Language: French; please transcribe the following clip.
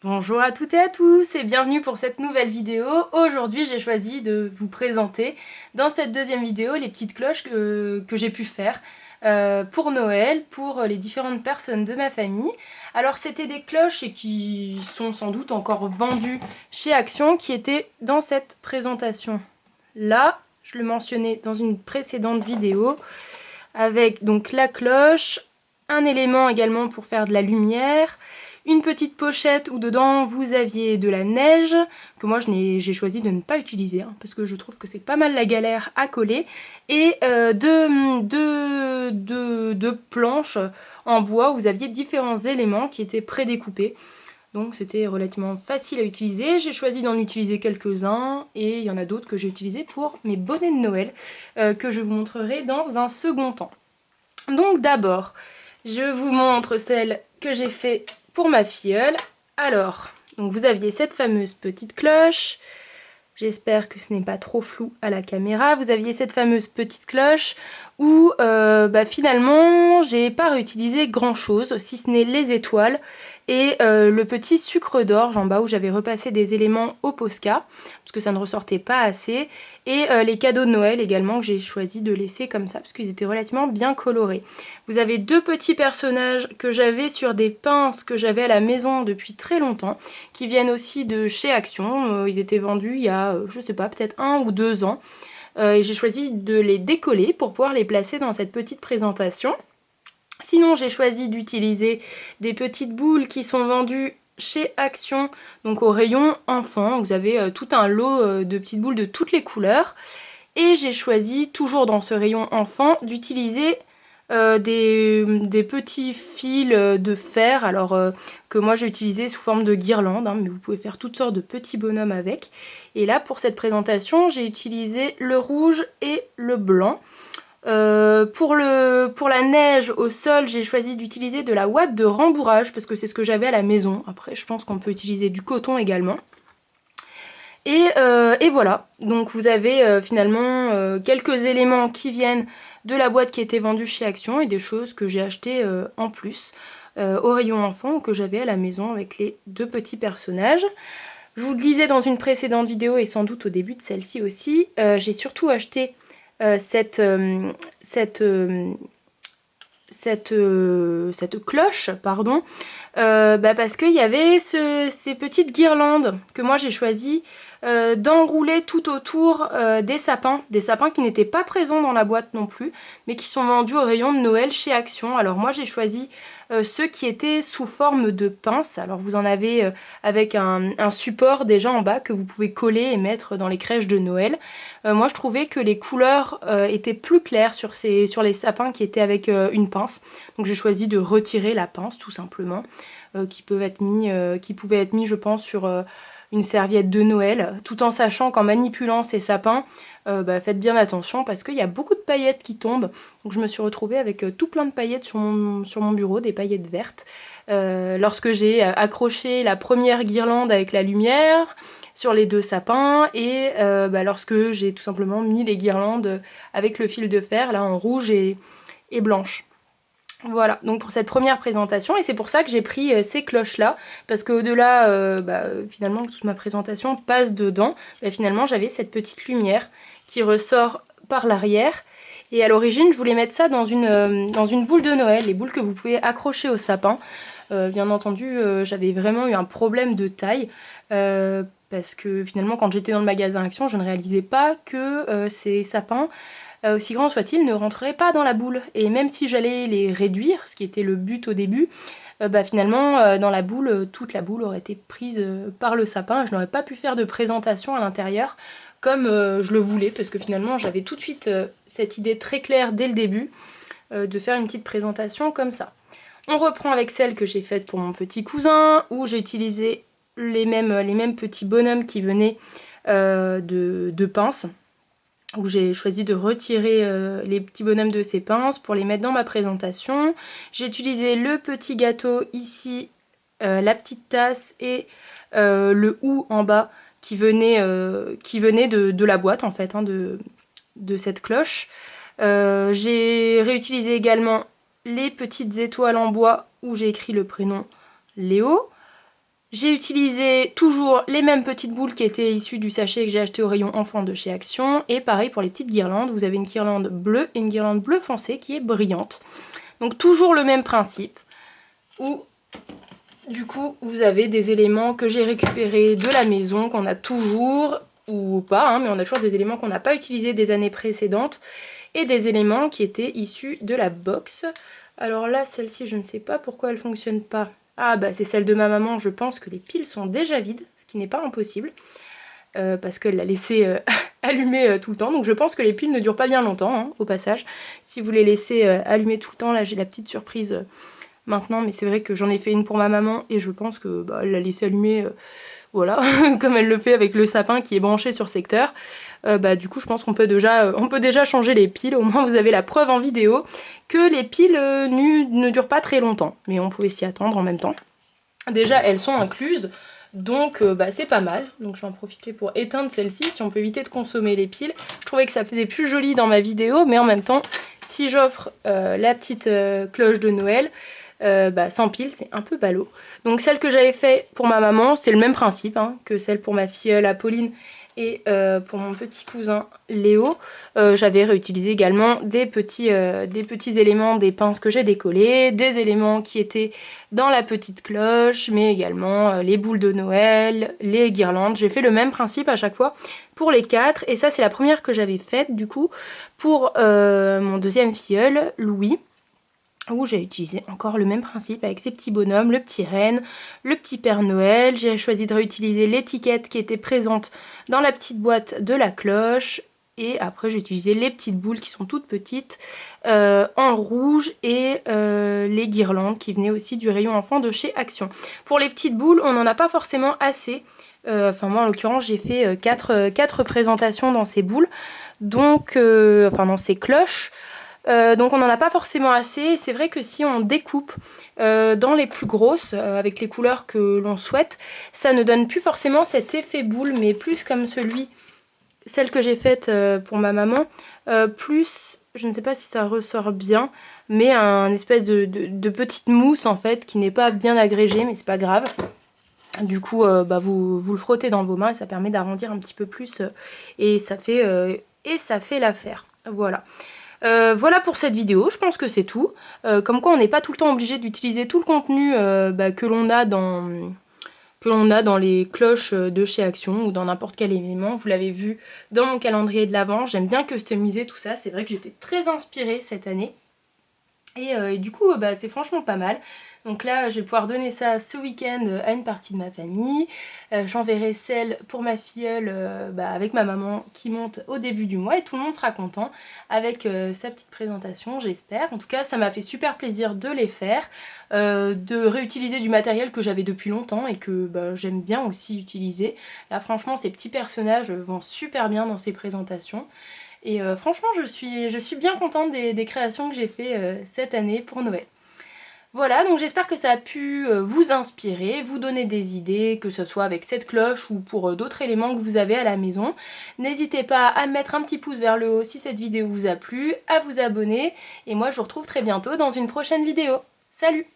Bonjour à toutes et à tous et bienvenue pour cette nouvelle vidéo. Aujourd'hui j'ai choisi de vous présenter dans cette deuxième vidéo les petites cloches que j'ai pu faire pour Noël, pour les différentes personnes de ma famille. Alors c'était des cloches et qui sont sans doute encore vendues chez Action qui étaient dans cette présentation là. Je le mentionnais dans une précédente vidéo avec donc la cloche, un élément également pour faire de la lumière, une petite pochette où dedans vous aviez de la neige, que moi j'ai choisi de ne pas utiliser, parce que je trouve que c'est pas mal la galère à coller, et deux planches en bois où vous aviez différents éléments qui étaient prédécoupés. Donc c'était relativement facile à utiliser. J'ai choisi d'en utiliser quelques-uns et il y en a d'autres que j'ai utilisés pour mes bonnets de Noël que je vous montrerai dans un second temps. Donc d'abord, je vous montre celle que j'ai fait pour ma filleule. Alors, donc vous aviez cette fameuse petite cloche. J'espère que ce n'est pas trop flou à la caméra. Vous aviez cette fameuse petite cloche où finalement j'ai pas réutilisé grand chose si ce n'est les étoiles et le petit sucre d'orge en bas où j'avais repassé des éléments au Posca parce que ça ne ressortait pas assez, et les cadeaux de Noël également que j'ai choisi de laisser comme ça parce qu'ils étaient relativement bien colorés. Vous avez deux petits personnages que j'avais sur des pinces que j'avais à la maison depuis très longtemps qui viennent aussi de chez Action. Ils étaient vendus il y a je sais pas, peut-être 1 ou 2 ans. Et j'ai choisi de les décoller pour pouvoir les placer dans cette petite présentation. Sinon, j'ai choisi d'utiliser des petites boules qui sont vendues chez Action, donc au rayon enfant. Vous avez tout un lot de petites boules de toutes les couleurs. Et j'ai choisi, toujours dans ce rayon enfant, d'utiliser des petits fils de fer, alors que moi j'ai utilisé sous forme de guirlande, mais vous pouvez faire toutes sortes de petits bonhommes avec. Et là pour cette présentation j'ai utilisé le rouge et le blanc. Pour la neige au sol, j'ai choisi d'utiliser de la ouate de rembourrage parce que c'est ce que j'avais à la maison. Après je pense qu'on peut utiliser du coton également. Et voilà, donc vous avez finalement quelques éléments qui viennent de la boîte qui était vendue chez Action et des choses que j'ai achetées en plus au rayon enfant que j'avais à la maison avec les deux petits personnages. Je vous le disais dans une précédente vidéo et sans doute au début de celle-ci aussi, j'ai surtout acheté cette cloche, pardon, parce qu'il y avait ces petites guirlandes que moi j'ai choisi d'enrouler tout autour des sapins qui n'étaient pas présents dans la boîte non plus, mais qui sont vendus au rayon de Noël chez Action. Alors moi j'ai choisi ceux qui étaient sous forme de pince. Alors vous en avez avec un support déjà en bas que vous pouvez coller et mettre dans les crèches de Noël. Moi je trouvais que les couleurs étaient plus claires sur les sapins qui étaient avec une pince. Donc j'ai choisi de retirer la pince tout simplement, qui pouvait être mis je pense sur une serviette de Noël, tout en sachant qu'en manipulant ces sapins, faites bien attention parce qu'il y a beaucoup de paillettes qui tombent. Donc je me suis retrouvée avec tout plein de paillettes sur mon bureau, des paillettes vertes. Lorsque j'ai accroché la première guirlande avec la lumière sur les deux sapins et lorsque j'ai tout simplement mis les guirlandes avec le fil de fer là en rouge et blanche. Voilà, donc pour cette première présentation, et c'est pour ça que j'ai pris ces cloches-là, parce qu'au-delà, finalement, toute ma présentation passe dedans, finalement j'avais cette petite lumière qui ressort par l'arrière, et à l'origine je voulais mettre ça dans une boule de Noël, les boules que vous pouvez accrocher au sapin. Bien entendu, j'avais vraiment eu un problème de taille, parce que finalement quand j'étais dans le magasin Action, je ne réalisais pas que ces sapins, aussi grand soit-il, ne rentrerait pas dans la boule. Et même si j'allais les réduire, ce qui était le but au début, finalement, dans la boule, toute la boule aurait été prise par le sapin et je n'aurais pas pu faire de présentation à l'intérieur comme je le voulais, parce que finalement, j'avais tout de suite cette idée très claire dès le début de faire une petite présentation comme ça. On reprend avec celle que j'ai faite pour mon petit cousin, où j'ai utilisé les mêmes petits bonhommes qui venaient de pinces, où j'ai choisi de retirer les petits bonhommes de ces pinces pour les mettre dans ma présentation. J'ai utilisé le petit gâteau ici, la petite tasse et le hou en bas qui venait de la boîte en fait, de cette cloche. J'ai réutilisé également les petites étoiles en bois où j'ai écrit le prénom Léo. J'ai utilisé toujours les mêmes petites boules qui étaient issues du sachet que j'ai acheté au rayon enfant de chez Action. Et pareil pour les petites guirlandes, vous avez une guirlande bleue et une guirlande bleu foncé qui est brillante. Donc toujours le même principe, où du coup vous avez des éléments que j'ai récupérés de la maison, qu'on a toujours, ou pas, hein, mais on a toujours des éléments qu'on n'a pas utilisés des années précédentes, et des éléments qui étaient issus de la box. Alors là, celle-ci, je ne sais pas pourquoi elle ne fonctionne pas. Ah bah c'est celle de ma maman, je pense que les piles sont déjà vides, ce qui n'est pas impossible. Parce qu'elle l'a laissé allumer tout le temps. Donc je pense que les piles ne durent pas bien longtemps, hein, au passage. Si vous les laissez allumer tout le temps, là j'ai la petite surprise maintenant. Mais c'est vrai que j'en ai fait une pour ma maman et je pense que bah, elle l'a laissé allumer, voilà, comme elle le fait avec le sapin qui est branché sur secteur. Bah, du coup je pense qu'on peut déjà changer les piles. Au moins vous avez la preuve en vidéo que les piles ne durent pas très longtemps. Mais on pouvait s'y attendre en même temps. Déjà elles sont incluses. Donc bah, c'est pas mal, donc je vais en profiter pour éteindre celle-ci, si on peut éviter de consommer les piles. Je trouvais que ça faisait plus joli dans ma vidéo, mais en même temps, si j'offre la petite cloche de Noël, bah, sans pile, c'est un peu ballot. Donc celle que j'avais fait pour ma maman, c'est le même principe hein, que celle pour ma filleule Apolline et pour mon petit cousin Léo. J'avais réutilisé également des petits éléments des pinces que j'ai décollées, des éléments qui étaient dans la petite cloche, mais également les boules de Noël, les guirlandes. J'ai fait le même principe à chaque fois pour les 4, et ça c'est la première que j'avais faite du coup pour mon deuxième filleul, Louis, où j'ai utilisé encore le même principe avec ces petits bonhommes, le petit renne, le petit Père Noël. J'ai choisi de réutiliser l'étiquette qui était présente dans la petite boîte de la cloche. Et après j'ai utilisé les petites boules qui sont toutes petites en rouge et les guirlandes qui venaient aussi du rayon enfant de chez Action. Pour les petites boules, on n'en a pas forcément assez. Enfin moi en l'occurrence j'ai fait 4 présentations dans ces boules, donc enfin dans ces cloches. Donc on n'en a pas forcément assez. C'est vrai que si on découpe dans les plus grosses, avec les couleurs que l'on souhaite, ça ne donne plus forcément cet effet boule, mais plus comme celle que j'ai faite pour ma maman, plus, je ne sais pas si ça ressort bien, mais un espèce de petite mousse en fait, qui n'est pas bien agrégée, mais c'est pas grave. Du coup, bah, vous le frottez dans vos mains et ça permet d'arrondir un petit peu plus et ça fait l'affaire. Voilà. Voilà pour cette vidéo, je pense que c'est tout. Comme quoi on n'est pas tout le temps obligé d'utiliser tout le contenu bah, que l'on a dans les cloches de chez Action ou dans n'importe quel élément. Vous l'avez vu dans mon calendrier de l'Avent, j'aime bien customiser tout ça. C'est vrai que j'étais très inspirée cette année. Et du coup, bah, c'est franchement pas mal. Donc là, je vais pouvoir donner ça ce week-end à une partie de ma famille. J'enverrai celle pour ma filleule bah, avec ma maman qui monte au début du mois. Et tout le monde sera content avec sa petite présentation, j'espère. En tout cas, ça m'a fait super plaisir de les faire. De réutiliser du matériel que j'avais depuis longtemps et que bah, j'aime bien aussi utiliser. Là, franchement, ces petits personnages vont super bien dans ces présentations. Et franchement, je suis bien contente des créations que j'ai fait cette année pour Noël. Voilà, donc j'espère que ça a pu vous inspirer, vous donner des idées, que ce soit avec cette cloche ou pour d'autres éléments que vous avez à la maison. N'hésitez pas à mettre un petit pouce vers le haut si cette vidéo vous a plu, à vous abonner, et moi je vous retrouve très bientôt dans une prochaine vidéo. Salut!